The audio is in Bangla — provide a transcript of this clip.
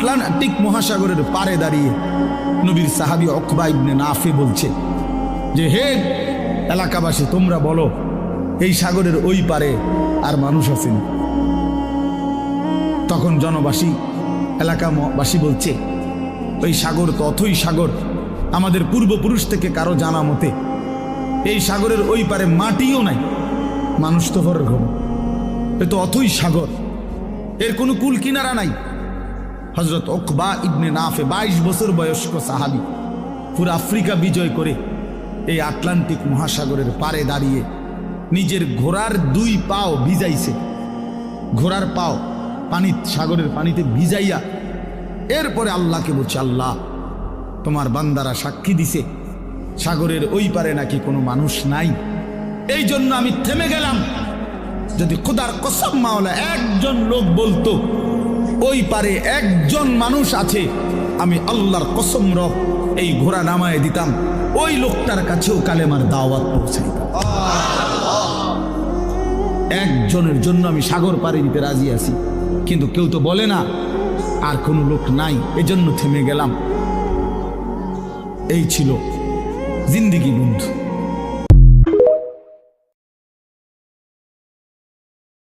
আটলান্টিক মহাসাগরের পারে দাঁড়িয়ে নবীর সাহাবী উকবা ইবনে নাফে বলছে যে, হে এলাকাবাসী, তোমরা বলো এই সাগরের ওই পারে আর মানুষ আছেন? তখন জনবাসী, এলাকাবাসী বলছে, ওই সাগর তো অথই সাগর, আমাদের পূর্বপুরুষ থেকে কারো জানা মতে এই সাগরের ওই পারে মাটিও নাই, মানুষ তো ভর ঘর, এ তো অথই সাগর, এর কোনো কুল কিনারা নাই। হযরত উকবা ইবনে নাফে 22 বছর বয়স্ক সাহাবী, পুরো আফ্রিকা বিজয় করে এই আটলান্টিক মহাসাগরের পারে দাঁড়িয়ে নিজের ঘোড়ার 2 পাও ভিজাইছে, ঘোড়ার পাও সাগরের পানিতে ভিজাইয়া এরপরে আল্লাহকে বলছে, আল্লাহ তোমার বান্দারা সাক্ষী দিছে সাগরের ওই পারে নাকি কোনো মানুষ নাই, এই জন্য আমি থেমে গেলাম। যদি খোদার কসম মাওলা একজন লোক বলতো ওই পারে একজন মানুষ আছে, আমি আল্লাহর কসম রব এই ঘোড়া নামায় দিতাম, ওই লোকটার কাছেও কালেমার দাওয়াত পৌঁছাইতাম। একজনের জন্য আমি সাগর পাড়ি দিতে রাজি আছি, কিন্তু কেউ তো বলে না আর কোনো লোক নাই, এজন্য থেমে গেলাম। এই ছিল জিন্দেগি বন্ধু।